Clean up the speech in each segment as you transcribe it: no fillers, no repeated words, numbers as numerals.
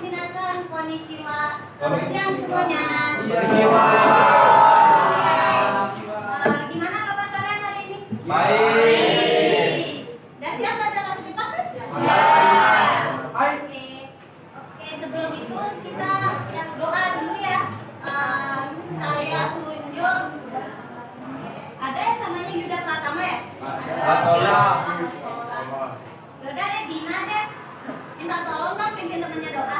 minasan, konnichiwa. Selamat siang semuanya. Gimana kabar kalian hari ini? Baik. Dan siap belajar bahasa Jepang? Ya. Oke, sebelum itu kita doa dulu ya. Saya tunjuk. Ada yang namanya Yuda Pratama ya? Masalah. Yaudah deh, Dina deh. Minta tolong dong pimpin temannya doa.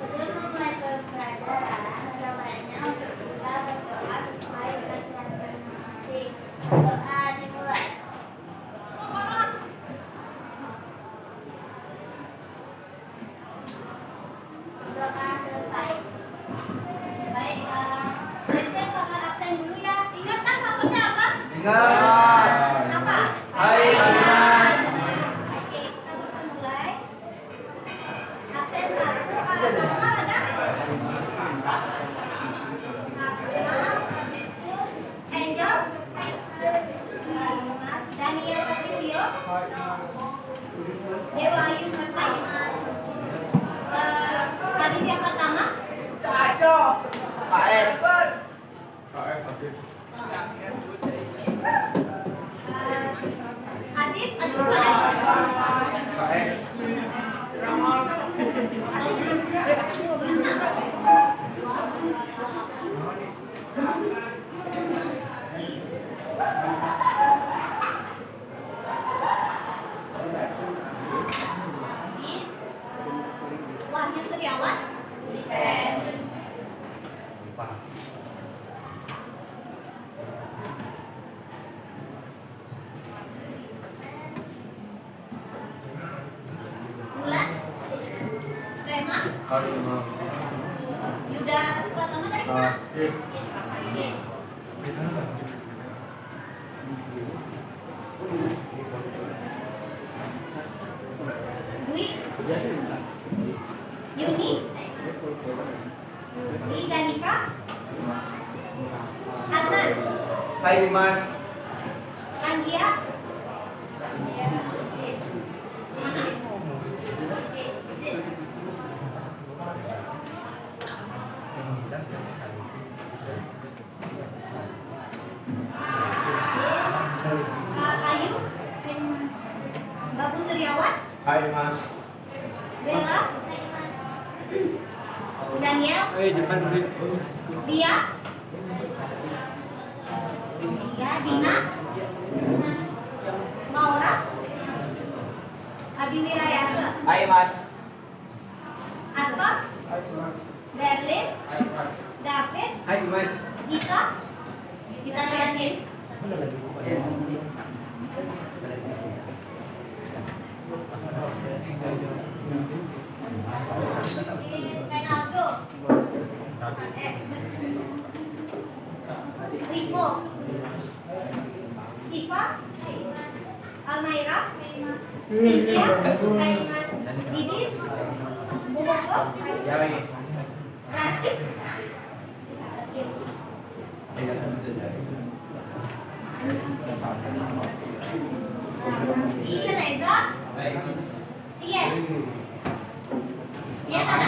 Sebelum memulai pembelajaran, ada baiknya untuk kita berdoa sesuai dengan keyakinan masing-masing. Doa dimulai. Doa selesai. Baik, Presiden bakal absen dulu ya. Ingat kan maksudnya apa? Ingat. Apa? Hai Mas. Oke, kita bakal mulai. Absen satu, Akmal ada? Akmal, habis itu Angel, Mas Daniel Patricio, Dewa Ayu Merta, Aditya Pratama, KS. Adit ada? KS. Adit, Wahyu Setiawan, Bulan, Rema, Yuda Pratama tadi mana? Oke. Dwi, Yuni, Ida Nika, Adnan, Hai Mas. Anggia, Ayu, Bagus Suryawan, Hai Mas. Bella, Daniel, Depan duit. Dia, Dina, Maura, Abi Wirayasa, Hai Mas. Astor, Hai Mas. Berlin, Hai Mas. David, Hai Mas. Gita, Gita Riani, Renaldo, Rico, Siva, Almaira, Cynthia, Didit, Buboko, Ya lagi. Rastik, Iya Reza, Iya, Iya ada.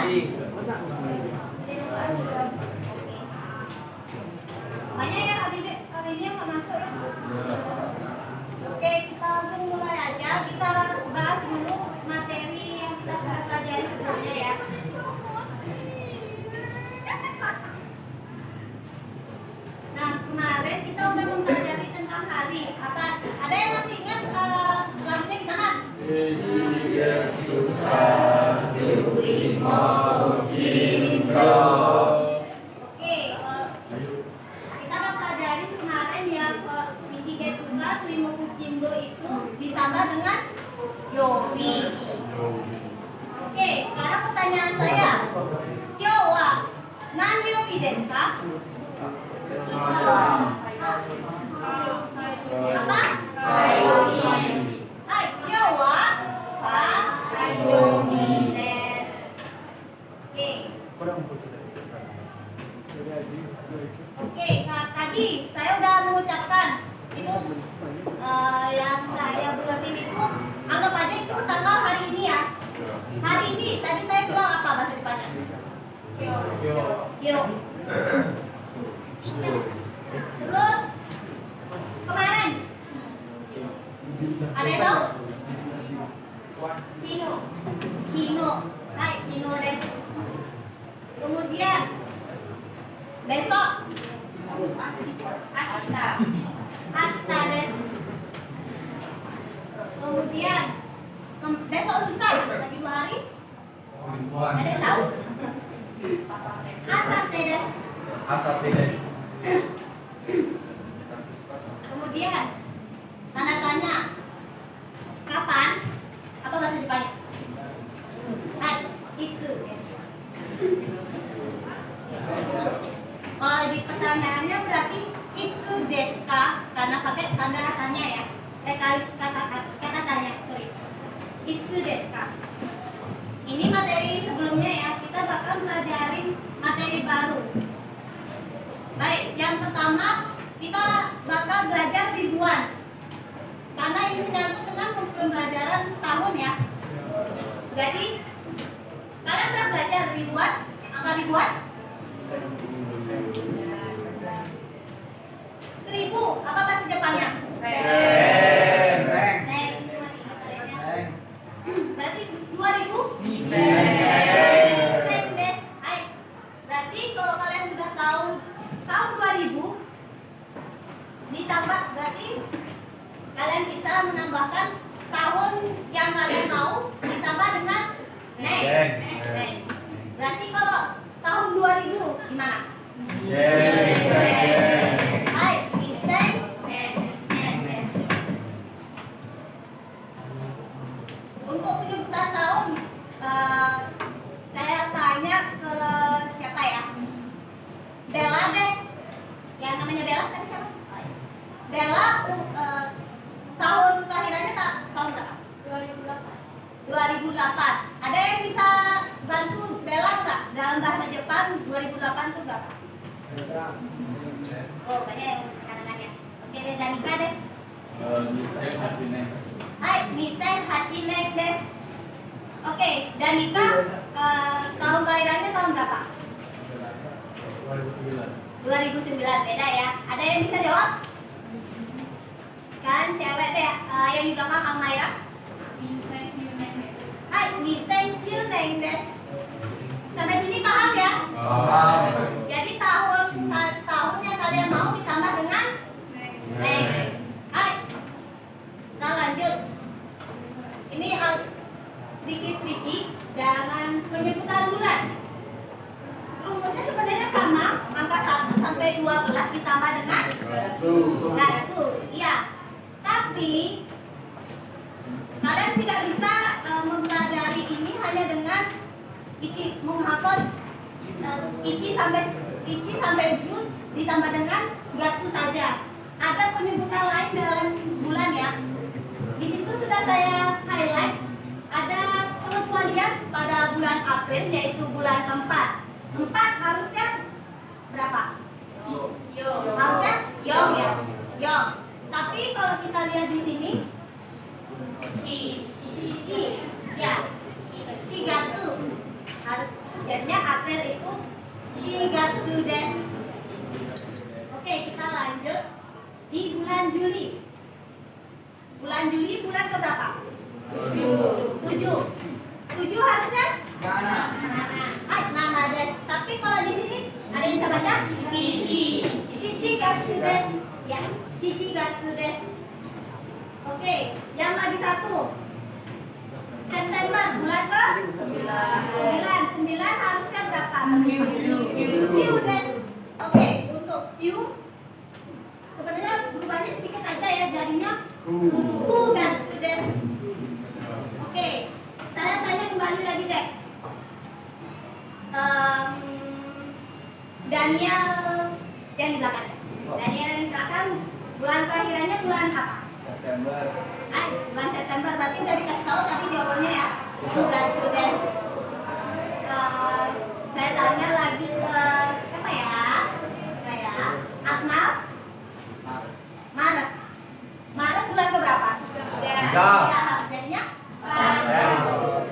Banyak ya hari ini yang nggak masuk ya. Oke, kita langsung mulai aja. Kita bahas dulu materi yang kita sudah pelajari sebelumnya ya. Nah, kemarin kita udah mempelajari tentang hari. Apa? Ada yang masih ingat lagunya gimana? Oke, kita udah pelajari kemarin ya Michigetsuka Suimoku Kindo itu ditambah dengan Yomi. Oke, sekarang pertanyaan saya. Kyou wa nanyobi desu ka? Apa? Hai, kyou wa Yomi desu. Oke, nah, tadi saya udah mengucapkan itu yang saya buletin itu anggap aja itu tanggal hari ini ya. tadi saya bilang apa bahasa Jepangnya? Kyo. Terus kemarin ada yang tahu? Pino. Kino. Hai, kino desu. Kemudian besok Ashita. ashita desu. Kemudian besok lusa lagi 2 hari. Ada yang tahu? Asate desu. Asate desu. Kemudian tanda tanya kapan? Apa bahasa Jepangnya? Hai, itsu desu. Kalau di pertanyaannya berarti itsu desu ka karena pakai tanda tanya ya. Kata tanya, sorry. Itsu desu ka. Ini materi sebelumnya ya, kita bakal belajarin materi baru. Baik, yang pertama kita bakal belajar ribuan. Karena ini menyangkut dengan pembelajaran tahun ya. Jadi kalian udah belajar ribuan? Angka ribuan? 1000, apa bahasa Jepangnya? Sen. Sen, itu masih materinya. Berarti 2000? Sen des. Hai. Berarti kalau kalian sudah tahu tahun 2000 ditambah, berarti kalian bisa menambahkan tahun yang kalian tahu ditambah dengan nen. Nen. Berarti kalau tahun 2000 gimana? Hai, isen. Nen des. Untuk penyebutan tahun, saya tanya ke siapa ya? Bella deh. Yang namanya Bella tadi siapa? Oh, iya. Bella tahun kelahirannya tahun berapa? 2008. Ada yang bisa bantu Bella nggak? Dalam bahasa Jepang 2008 itu berapa? Oh, banyak yang kanan-kanannya. Oke deh, Danika deh. Hai, Nisen Hachinen des. Oke, Danika tahun kelahirannya tahun berapa? 2009, beda ya. Ada yang bisa jawab? Kan cewek deh, yang di belakang Almaira. Hai, Nisen Kyuneng des. Sampai sini paham ya? Jadi tahun yang kalian mau ditambah dengan neng. Hai, kita lanjut. Ini sedikit tricky dengan penyebutan bulan. Rumusnya sebenarnya sama, angka 1 sampai 12 ditambah dengan Gatsu. Iya. Tapi kalian tidak bisa mempelajari ini hanya dengan menghafal Ichi sampai Jun ditambah dengan Gatsu saja. Ada penyebutan lain dalam bulan ya. Di situ sudah saya highlight. Ada pengecualian pada bulan April, yaitu bulan keempat. 4 harusnya berapa? Harusnya Yong ya. Yong. Tapi kalau kita lihat di sini Chi ya. Shigatsu. Jadinya April itu Shigatsu desu. Oke, kita lanjut di bulan Juli. Bulan Juli bulan keberapa? 7 harusnya Hai, Nana des. Tapi kalau di sini ada yang bisa baca? Shichi gatsu des. Ya, Shichi gatsu des. Oke, yang lagi satu September bulan ke 9 harusnya berapa? Q des. Oke, untuk Q sebenarnya berubahnya sedikit aja ya, jadinya Ku gatsu des. Oke, saya tanya kembali lagi deh. Daniel yang di belakang. Daniel yang di belakang, bulan kelahirannya bulan apa? Bulan September. Berarti udah dikasih tahu tadi jawabannya ya. Bukan sudah. Saya tanya lagi ke siapa ya? Kayak Akmal. Maret. Maret bulan keberapa? 3. Jadinya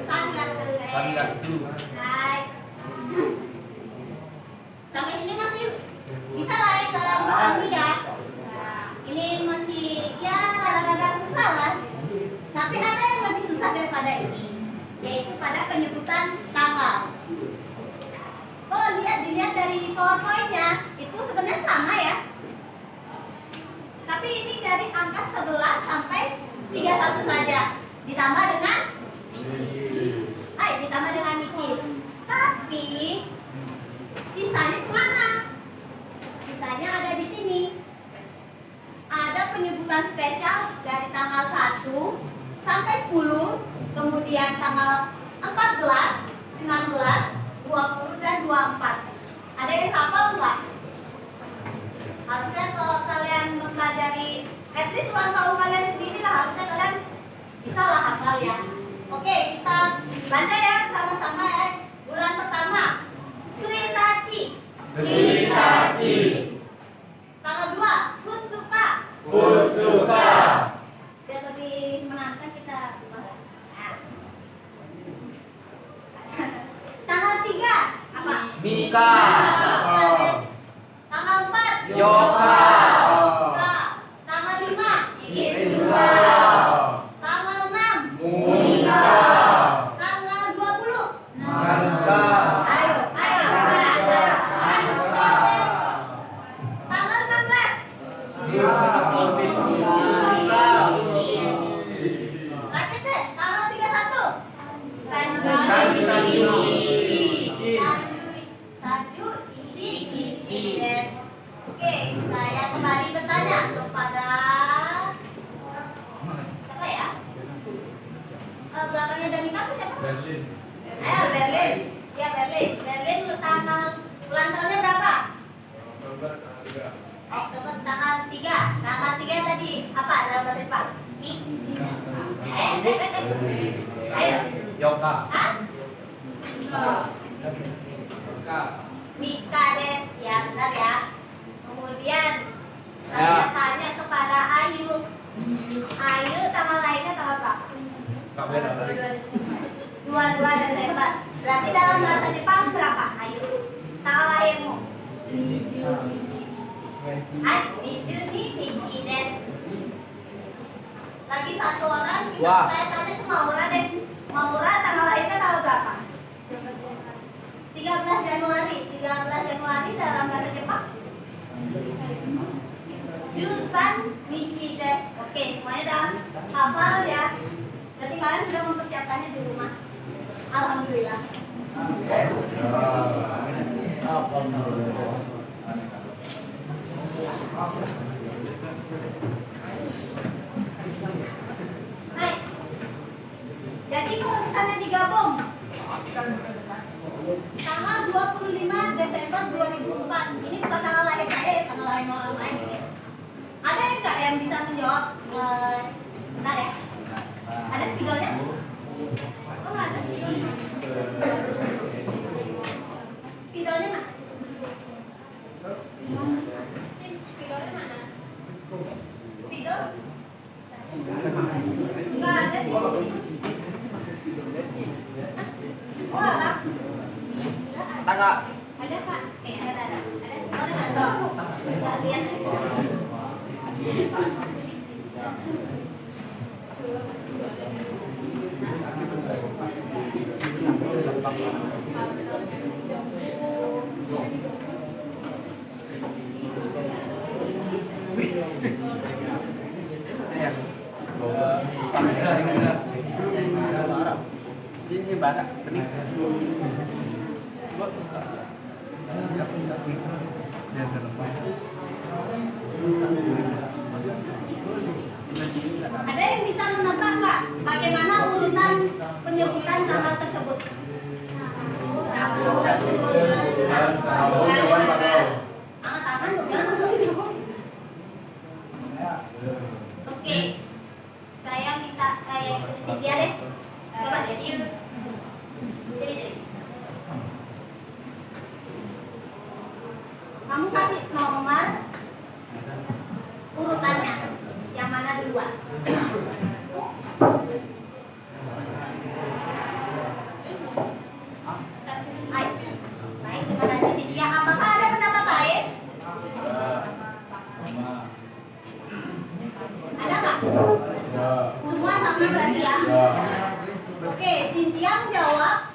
Sangat sudah. Sangatsu. Hai. Sampai sini masih bisa lah ya kalau pahami ya. Ini masih ya rada-rada susah lah. Tapi ada yang lebih susah daripada ini, yaitu pada penyebutan tanggal. Kalau dilihat dari PowerPoint-nya itu sebenarnya sama ya. Tapi ini dari angka 11 sampai 31 saja. Ditambah dengan ditambah dengan Niki. Tapi sisanya kemana? Sisanya ada di sini. Ada penyebutan spesial dari tanggal 1 sampai 10, kemudian tanggal 14, 19, 20 dan 24. Ada yang hafal enggak? Harusnya kalau kalian mempelajari at least ulang tahun kalian sendiri lah, harusnya kalian bisa lah hafal ya. Oke, kita baca ya sama-sama ya. Bulan pertama Suitachi. Suitachi. Tanggal 2 Futsuka. Futsuka. Biar lebih menantang kita ubah. Nah. Tanggal 3 apa? Mika. Tanggal 4 Yoka. Tanggal 5 Isuka. Tanggal 6 Munika. Tanggal 20 Nangka. Ayo. Tanggal 16 Rakyat deh, tanggal 31 Saju, ichi, des. Oke, saya kembali bertanya kepada siapa ya? Belakangnya Danika itu siapa? Berlin. Ayo Berlin. Ya Berlin. Berlin tanggal ulang tahunnya berapa? Oktober tanggal 3. Tanggal 3 tadi apa dalam bahasa Jepang? Ayo. Yoka. Hah? Yoka. Mika des, ya benar ya. Kemudian saya tanya kepada Ayu. Ayu tanggal lahirnya tanggal berapa? Kak beda tadi. 22 Desember. Berarti dalam bahasa Jepang berapa? Ayu. Tanggal lahirmu. Nichi des. Lagi satu orang kita, Wah. saya tanya ke Maura deh. Maura tanggal lahirnya tanggal berapa? 13 Januari. 13 Januari dalam bahasa Jepang. Jusan Nichi des. Oke, semuanya dah hafal ya. Berarti kalian sudah mempersiapkannya di rumah. Alhamdulillah. Baik. Jadi kalau misalnya digabung tanggal 25 Desember 2004, ini bukan tanggal lahir saya ya, tanggal lahir orang lain ini. Ada yang enggak yang bisa menjawab? Bentar ya. Ada spidolnya? Oh enggak ada spidolnya. Spidolnya mana? Spidol? Enggak ada di sini. Oh alah. Tangga. Ada Pak? Ada. Oh enggak tahu. Enggak lihat. Ini banyak benih. Ada yang bisa menebak nggak bagaimana urutan penyebutan tanggal tersebut? Angkat tangan dong, jangan langsung dijawab. Oke, saya minta kayak gitu di sini deh. Coba jadi sini. Kamu kasih nomor urutannya, yang mana duluan? Kemudian jawab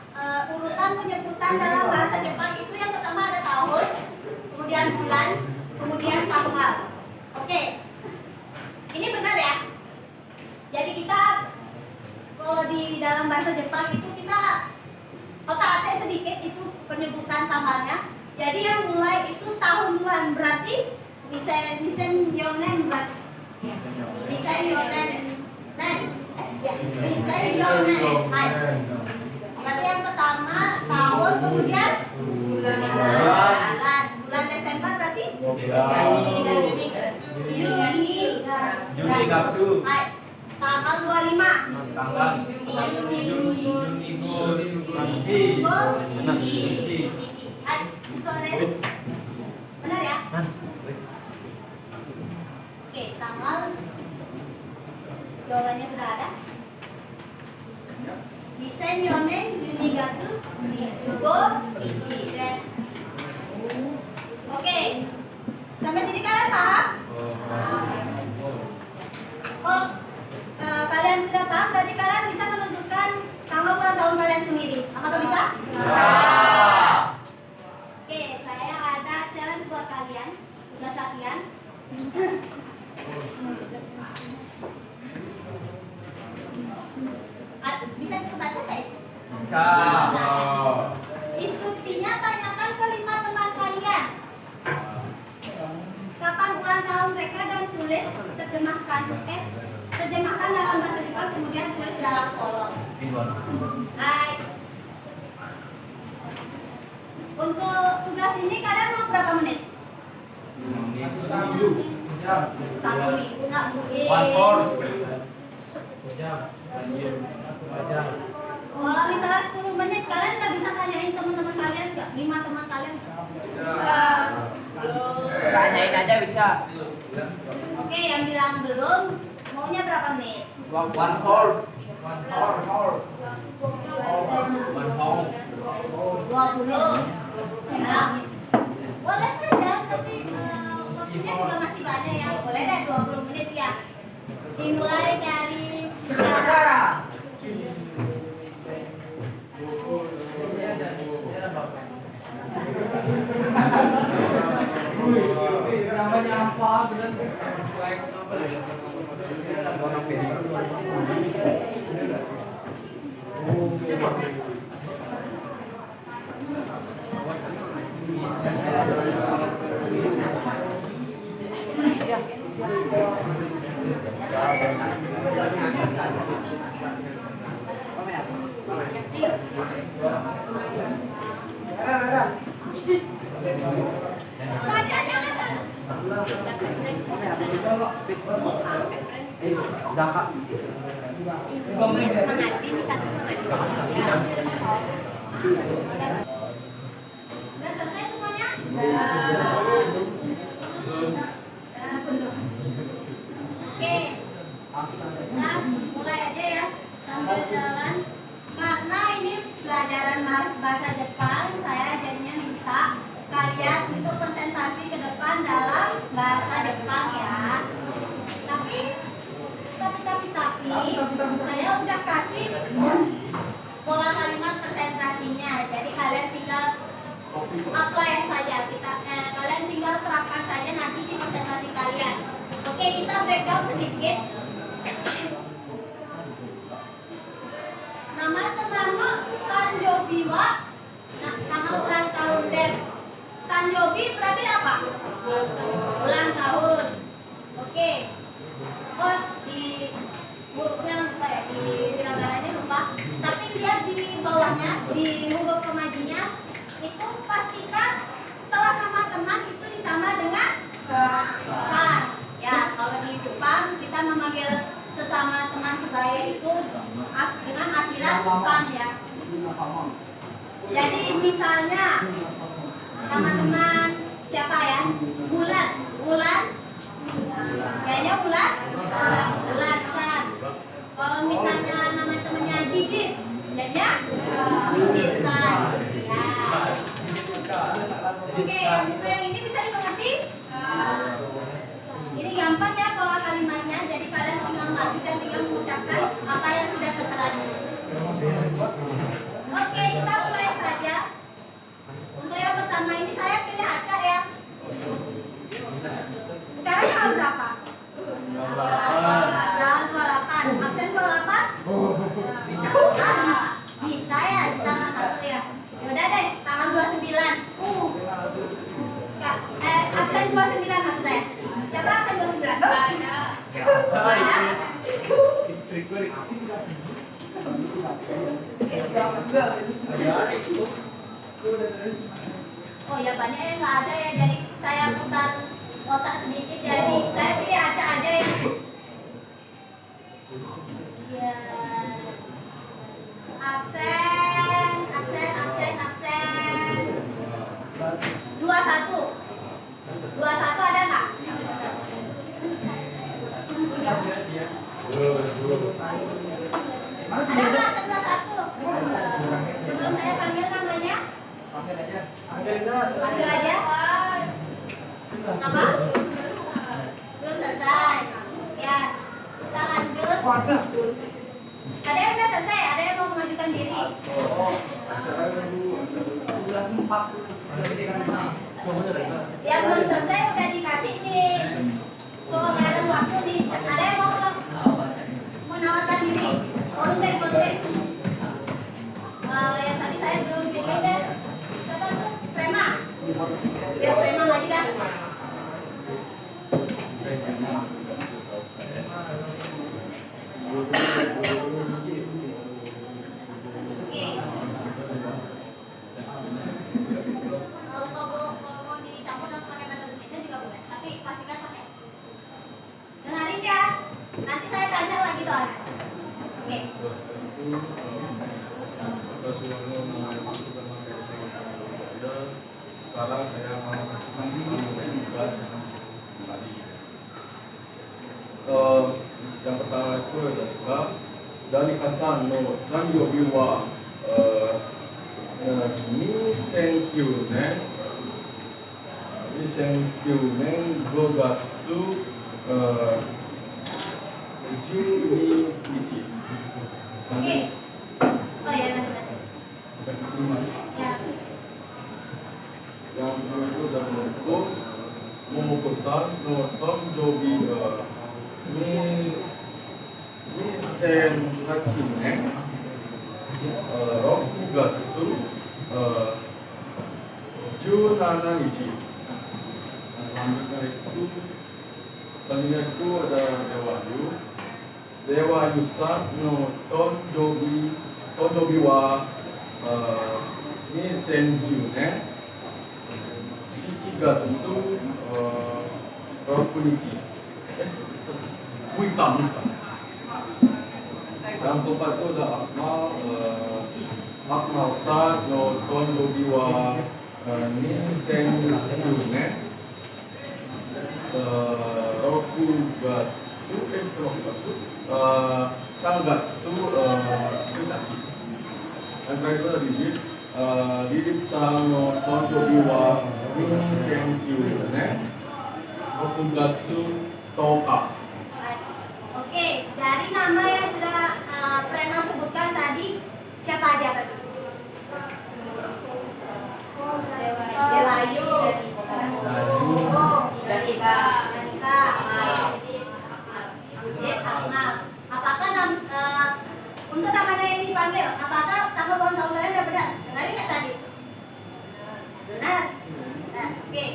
urutan penyebutan dalam bahasa Jepang itu yang pertama ada tahun, kemudian bulan, kemudian tanggal. Oke, ini benar ya. Jadi kita kalau di dalam bahasa Jepang itu kita otak-atik sedikit itu penyebutan tanggalnya. Jadi yang mulai itu tahun bulan berarti Nisen Yonen berarti Nisen Yonen Nisen Yonen. Berarti yang pertama tahun, kemudian bulan Desember berarti Juni Gaksu. Tanggal 25 Tanggal benar ya? Oke, tanggal jawabannya sudah ada. Nisen yonen Juni Gatsu Nijugo Ichi des. Oke, sampai sini kalian paham? Oh, kalian sudah paham, berarti kalian bisa menentukan tanggal bulan tahun kalian sendiri. Apakah bisa? Oke, saya ada challenge buat kalian. Tugas latihan. Bisa dibaca nggak itu? Instruksinya tanyakan ke 5 teman kalian. Kapan ulang tahun mereka dan tulis terjemahkan. Terjemahkan dalam bahasa Jepang, kemudian tulis dalam kolom. Hai. Untuk tugas ini kalian mau berapa menit? 1 minggu nggak mungkin. Kalau misalnya 10 menit kalian nggak bisa tanyain teman-teman kalian nggak? 5 teman kalian? Tanyain aja bisa. Oke, yang bilang belum, maunya berapa menit? 20. Ya. Boleh saja, tapi waktunya juga masih banyak ya. Boleh deh 20 menit ya. Dimulai dari sekarang. Namanya apa? Udah selesai semuanya? Oke. Nah, mulai aja ya. Sambil jalan. Karena ini pelajaran bahasa Jepang, saya jadinya minta kalian untuk presentasi ke depan dalam bahasa Jepang ya. Tapi saya udah kasih pola kalimat presentasinya. Jadi kalian tinggal apply saja. Kalian tinggal terapkan saja nanti di presentasi kalian. Oke, kita breakdown sedikit. Nama temanmu Tanjobi wa nama ulang tahun des. Tanjobi berarti apa? Ulang tahun. Oke. Oh, di hurufnya lupa ya, di hiragananya lupa. Tapi lihat di bawahnya, di huruf kemajinya itu pastikan setelah nama teman itu ditambah dengan san. Ya, kalau di Jepang kita memanggil sesama teman sebaya itu dengan akhiran san ya. Jadi misalnya nama teman siapa ya? Bulan kayaknya bulan san. Kalau misalnya nama temannya Didit, jadinya Didit san. Ya. Oke, yang buku yang ini bisa dimengerti? Ini gampang ya pola kalimatnya, jadi kalian tinggal maju dan tinggal mengucapkan apa yang sudah tertera di sini. Oh ya banyak yang nggak ada ya, jadi saya putar otak sedikit, jadi saya pilih aja yang ya absen 21 ada nggak? Ada nggak 21? Sebelum saya panggil namanya, panggil aja. Apa? Belum selesai. Ya, kita lanjut. Ada yang udah selesai, ada yang mau mengajukan diri. Yang belum selesai udah dikasih nih. Kalau nggak ada waktu nih, ada yang mau menawarkan diri. Konten. Yang tadi saya belum pilih deh. Siapa tuh? Prema. Ya Prema aja dah. Kalau mau dicampur dan pakai bahasa Indonesia juga boleh, tapi pastikan pakai. Dengarin ya, nanti saya tanya lagi soalnya. Oke. Sekarang saya mau kasih tugas tadi. Yang pertama itu adalah dari Hasan no Tanyobi wa ni senkyu nen 5月12日 Oke. Oh ya nanti. Ya. Yang kedua itu adalah untuk Momoko-san no Tanjobi ni 2008年6月17日. Selanjutnya itu ada Dewa Yusan no Tonjobi wa 2010年7月6日. 6日. Yang keempat itu ada Akmal San no Tonjobi wa 2010年6月3月1日. Dan terakhir itu ada Didit Sang no Tonjobi wa 2009年6月10日. Oke, dari nama yang sudah Prema sebutkan tadi, siapa aja tadi? Dewayu, Danika, Didit, Akmal. Apakah untuk namanya yang dipanggil, apakah tanggal ulang tahun kalian sudah benar? Dengarin nggak tadi? Benar. Oke.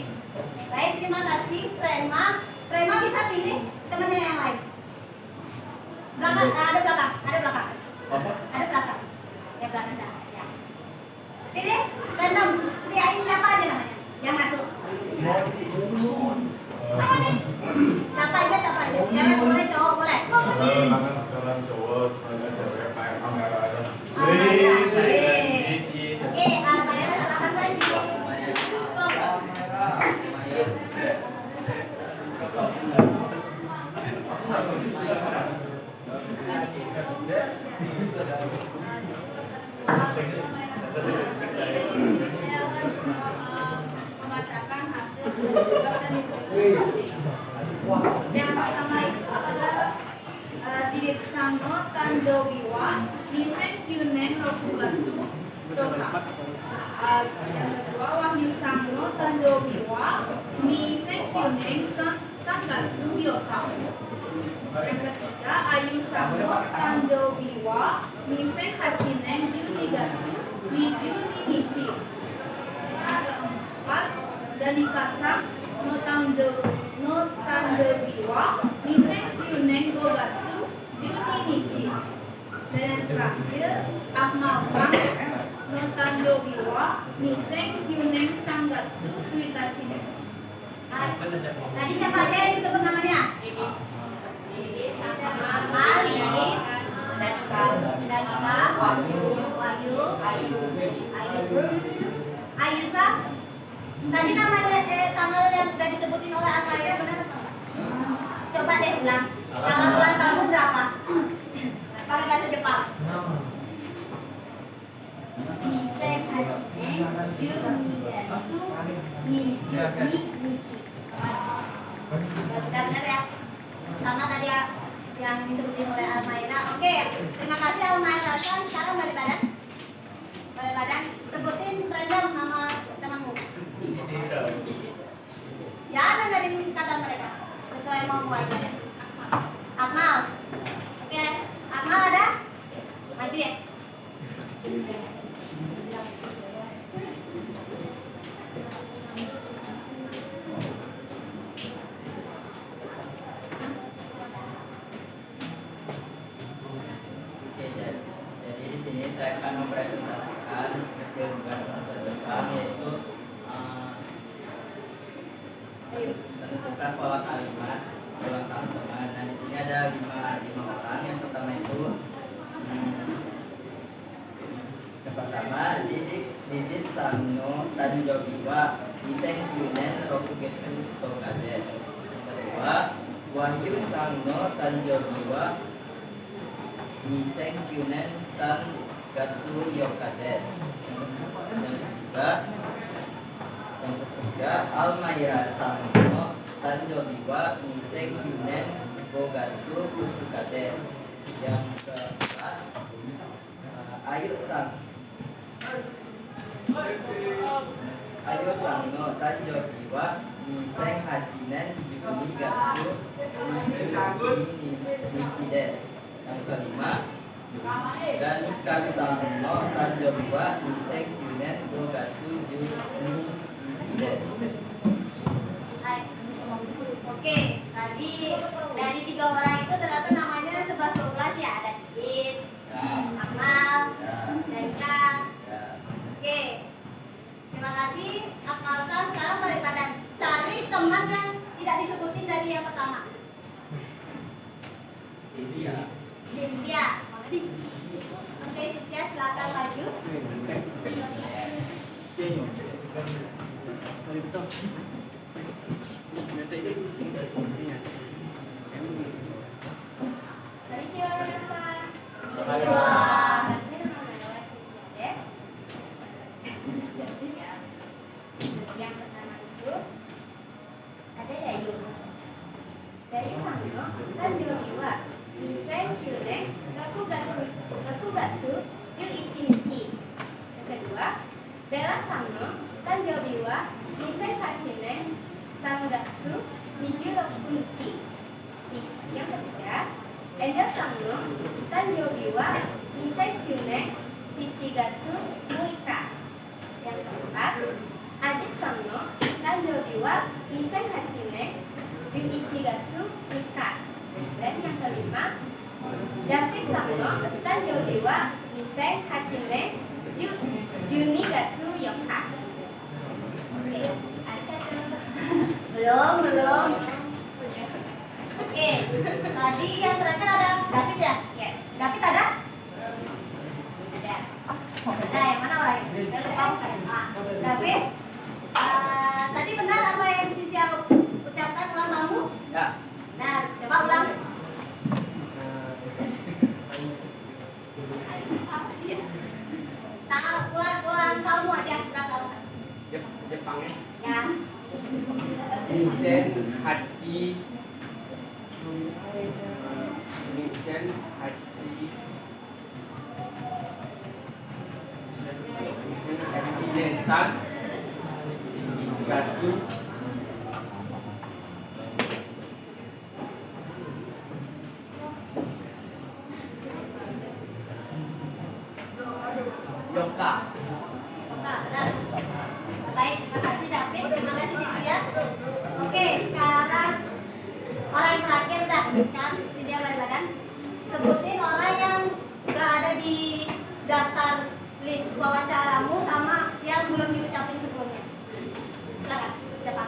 Baik, terima kasih Prema. Prema bisa pilih temannya yang lain. Belakang, ada belakang. Apa? Ada belakang. Ya belakang dah. Ya. Pilih random. Teriakin siapa aja namanya yang masuk. Siapa aja. Cewek boleh, cowok boleh. Karena sekarang cowok, saya cewek kayak kamera aja. Oke, saya silakan maju. Membacakan hasil tugasan yang pertama itu adalah Didit Sangno Tanjobi wa Nisenkyunen Rokugatsu Doka. Yang kedua Wahyu Sangno Tanjobi wa Nisenkyunen Sangatsu Yoka. Yang ketiga Ayu Sangno Tanjobi wa Nisenhachinnen Junigatsu Mijuni Nichi. Yang keempat Danika Sang no Tanjobi wa Nisenkyunen Gogatsu Juni Yukinichi. Dan yang terakhir, Akmal-san no Tanjobi wa Niseng Hyunen Sangatsu Suitachi desu. Tadi siapa aja yang disebut namanya? Amal, Didit, Danika, Wahyu, Ayusa. Tadi namanya tanggal yang sudah disebutin oleh Almaira benar atau enggak? Coba deh ulang. Tanggal ulang tahun berapa? Pakai bahasa Jepang. Niseng Hachinen Junigatsu Nichi. Benar ya. Sama tadi yang disebutin oleh Almaira. Oke, terima kasih Almaira. Sekarang balik badan. Balik badan. Sebutin random nama temanmu. Ya, dengerin kata mereka sesuai mau aja. Akmal. Oke, Akmal ada? Maju ya. Oke, jadi di sini saya akan mempresentasikan kesibukan masa depan, yaitu menentukan pola kalimat ulang tahun teman. Nah, di sini ada lima orang. Yang pertama itu yang pertama Didit Sanno Tanjobi wa Niseng Hyunen Rokugetsu Toka desu. Yang kedua Wahyu Sanno Tanjobi wa Niseng Hyunen Sangatsu Yoka desu. Yang ketiga Almaira Sanno Tanjobi wa Niseng Hyunen Gogatsu Utsuka desu. Yang keempat Ayu Sanno Tanjobi wa Niseng Hachinen Junigatsu Nichi desu. Yang kelima Danika Sanno Tanjobi wa Niseng Hyunen Gogatsu Nichi desu. Oke, tadi dari 3 orang itu ternyata namanya 11-12 ya. Ada Didit, Akmal, Danika. Oke, terima kasih Akmal-san. Sekarang balik badan. Cari teman yang tidak disebutin dari yang pertama. Cynthia. Cynthia. Oke, Cynthia silakan maju. Yang pertama itu ada Dayu. Dayu Sanno Tanjobi wa Niseng Hyunen Rokugatsu Juichi Nichi. Yang kedua Bella Sanno Tanjobi wa Niseng Hachinen Sangatsu Mijuroku Nichi. Yang ketiga Angel Sanno Tanjobi wa Niseng Hyunen Shichigatsu Muika. Yang keempat Adit Sanno Tanjobi wa Niseng Hachinen Junichigatsu Nika. Dan yang kelima David Sanno Tanjobi wa Niseng Hachinen Junigatsu Yoka. Oke, Arigatou. belum. Oke, tadi yang terakhir ada David ya? Yes, David ada? ada. Ada yang mana orang? David, tadi benar apa yang Cynthia ucapkan ulang tahunmu? Ya. Nah, coba ulang. Tanggal ulang tahunmu aja berapa tahun? Jepangnya. Ya. Niseng Hachi Hachinen San Gatsu Yoka. Nah, baik, terima kasih David, terima kasih Cynthia. Oke, sekarang orang yang terakhir udah kan, Cynthia balik badan. Sebutin wawancaramu sama yang belum diucapin sebelumnya. Silakan. Siapa?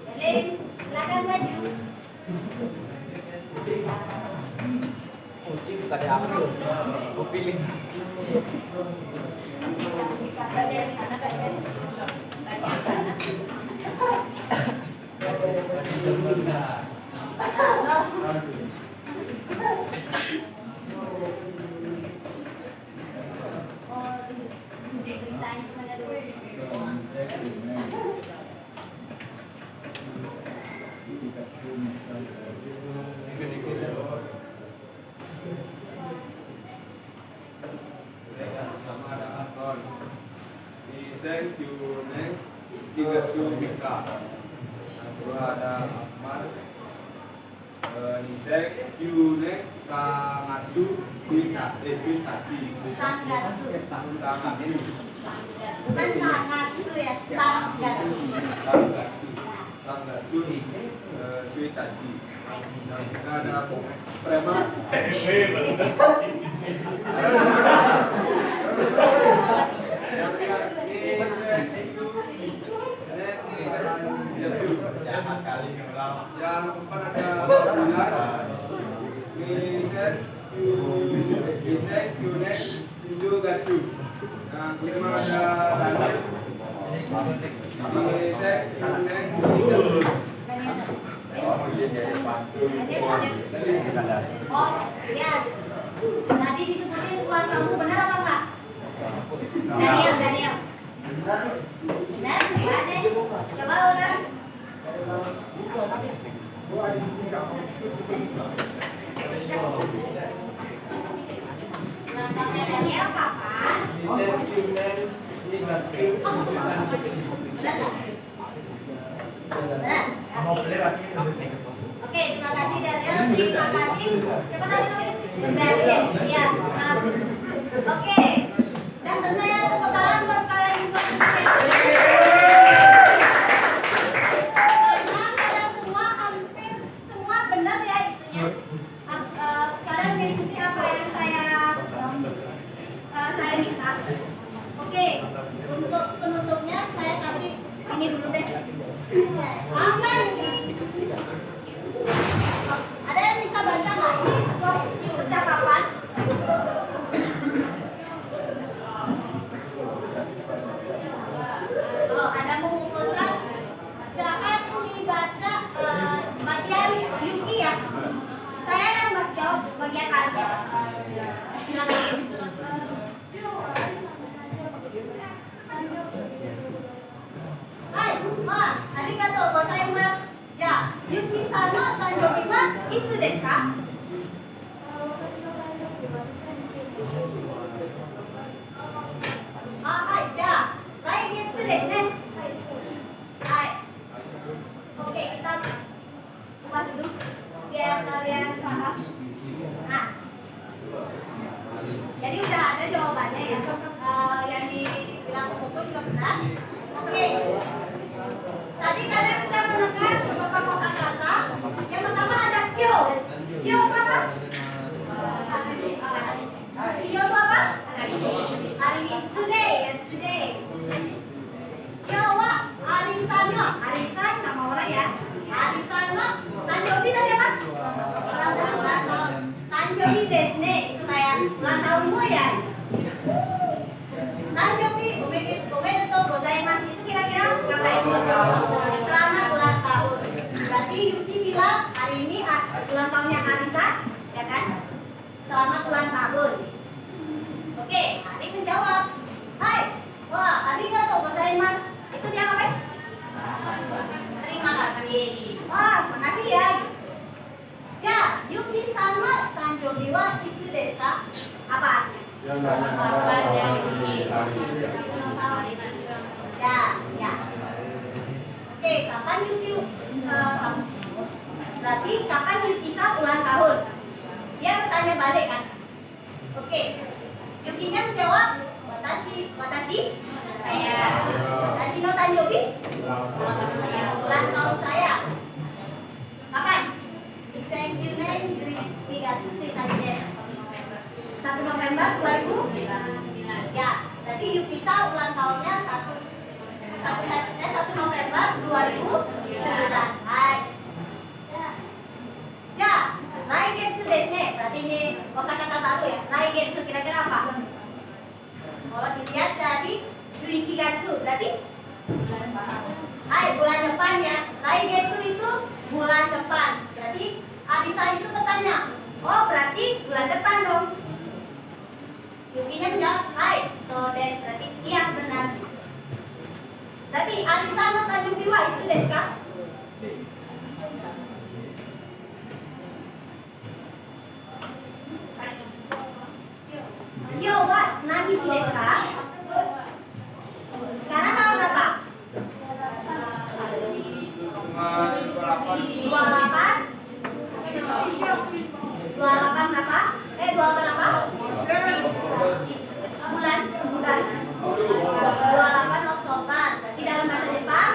Berlin. Silakan maju. Kucing bukan di aku. Aku pilih. Dari sana kayak dari sini. Thank you, next. Shigatsu Mika. Kedua ada Ahmad. Nisek, Yunek, Sangatsu, Suitachi. Sangatsu. Sangatsu. Bukan sangatsu ya. Sangatsu. Sangatsu, Suitachi. Kita ada Prema. Yang keempat ada Bulan. Nisek, Yunek, Shinju, Gatsu. Yang kelima ada Daniel. Nisek, Yunek, Shinju, Gatsu. Oh, ya. Tadi disebutin ulang kamu benar apa enggak? Daniel. Benar? Enggak deh. Coba ulang. Ulang tahunnya Daniel kapan? Benar nggak? Benar? Oke, terima kasih Daniel. Terima kasih. Siapa tadi namanya? Berlin. Ya. Oke. Udah selesai ya, tepuk tangan buat kalian semua. Memang kalian semua hampir semua benar ya itunya. Kalian mengikuti apa yang saya minta. Oke. Untuk penutupnya saya kasih ini dulu deh. Apa ini? Ada yang bisa baca nggak ini percakapan? Oh, ada pemungkusan. Silakan dibaca bagian Yuki ya. Saya yang jawab bagian Alia. Hai, ma, arigatou gozaimasu. Ya, Yuki sama Sanjobi wa itsu desu ka? Hai, ya. Lai getsu desu ne. Hai. Oke, kita buat dulu biar kalian paham. Nah, jadi udah ada jawabannya ya. Yang dibilang Kuku juga benar. Oke. Tadi kalian sudah mendengar beberapa kosakata. Yang pertama ada kyo. Kyo itu apa? Kyo itu apa? Hari ini today ya today. Kyo wa arisano. Arisan nama orang ya. Arisano. Tanjobi tadi apa? Ulang tahun. Tanjobi desu ne. Itu kayak ulang tahunmu ya. Tanjobi omedetou gozaimasu itu kira-kira ngapain? Selamat ulang tahun. Berarti Yuki bilang hari ini ulang tahunnya Arisa, ya kan? Selamat ulang tahun. Oke, Ari menjawab. Hai, wah, arigatou gozaimasu. Itu dia ngapain? Terima kasih. Wah, makasih ya. Ya, Yuki sama Tanjobi wa itsu desu ka? Apa artinya? Ya. Oke, kapan Yuki berarti kapan Yuki-san ulang tahun? Dia bertanya balik kan? Oke. Yukinya menjawab, watashi. Saya. Watashi no tanjobi? Ulang tahun saya. Kapan? 1911 4月1日です。1 November 2000. Ya, berarti Yukisa ulang tahunnya 1 November 2009. Hai. Ja, Raigetsu desu ne. Berarti ini kosakata baru ya. Raigetsu kira-kira apa? Kalau dilihat dari Yuichigatsu berarti bulan depan ya. Raigetsu itu bulan depan. Berarti Adisa itu bertanya, oh berarti bulan depan dong. Yukinya menjawab, so des. Berarti iya benar. Berarti Adisa no Tanjubi wa itsu desu ka? Yo wa nanichi desu ka? Sekarang tanggal berapa? 28 berapa? 28 apa? Bulan 28 Oktober. Berarti dalam bahasa Jepang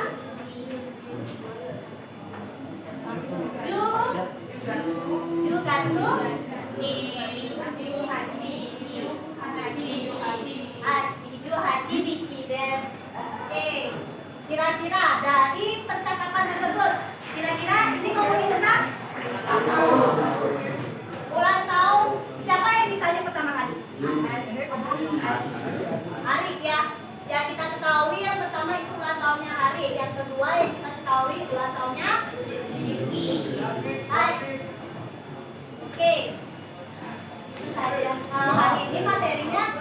Jugatsu Hachi Nichi desu. Oke. Kira-kira dari percakapan tersebut, kira-kira ini ngomongin tentang ulang tahun siapa yang ditanya pertama kali? Arik ya. Ya kita ketahui yang pertama itu ulang tahunnya Arik, yang kedua yang kita ketahui ulang tahunnya Yuki. Oke. Itu saja. Hari ini materinya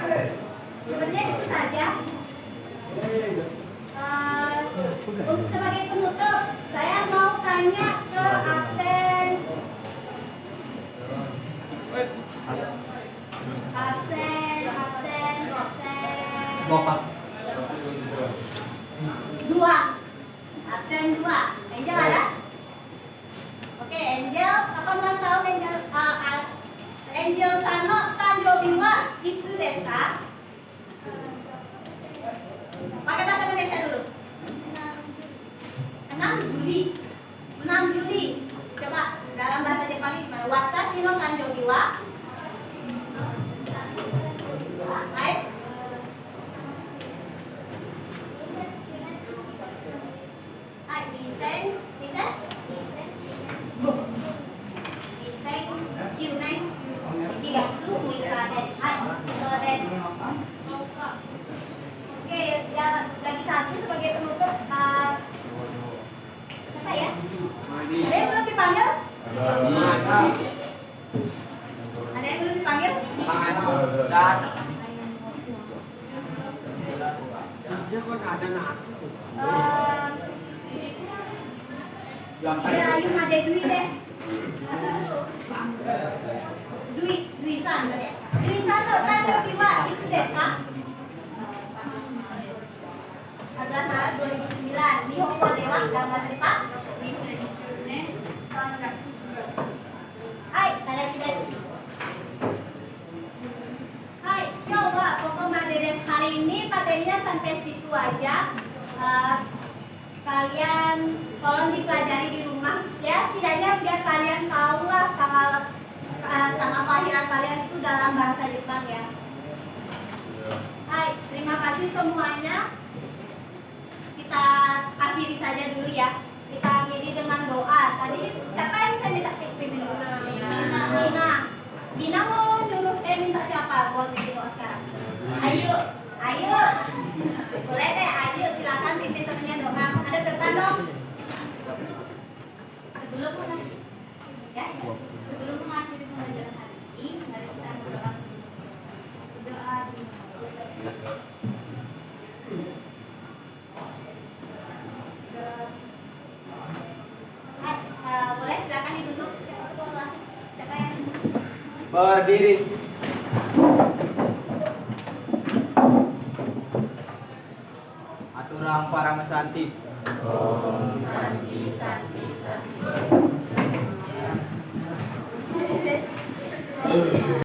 sebenarnya itu saja. Untuk sebagai penutup, saya mau tanya ke absen dua. Absen 2. Angel ada? Oke, Angel, kapan ulang tahun Angel? Angel Sano Tanjobi wa itsu desu ka? Pakai bahasa Indonesia dulu. 6 Juli. 6 Juli. Coba dalam bahasa Jepang gimana? Watashi no tanjobi wa? Baik. Oke, ya lagi satu sebagai penutup. Siapa ya? Ada yang belum dipanggil? Ada yang belum dipanggil? Ya, Yun ada Dwi deh. Dwi-san tadi. Dwi-san tuh Tanjobi wa itsu desu ka? 14 Maret 2009. Nihongo dewa dalam bahasa Jepang. Tadashi desu. Coba kokomade desu. Hari ini materinya sampai situ aja. Kalian tolong dipelajari di rumah ya, setidaknya biar kalian tahu lah tanggal kelahiran kalian itu dalam bahasa Jepang ya. Terima kasih semuanya. Kita akhiri saja dulu ya. Kita akhiri dengan doa. Tadi siapa yang saya minta pimpin doa? Dina mau nyuruh minta siapa buat pimpin doa sekarang? Ayo. Boleh deh, ayo silakan pimpin temennya doa. Ada depan dong. Sebelum mengakhiri pembelajaran hari ini, mari kita berdoa. Boleh silakan ditutup. Siapa ketua kelas? Siapa yang Berdiri. Aturang Paramasanti. Santi.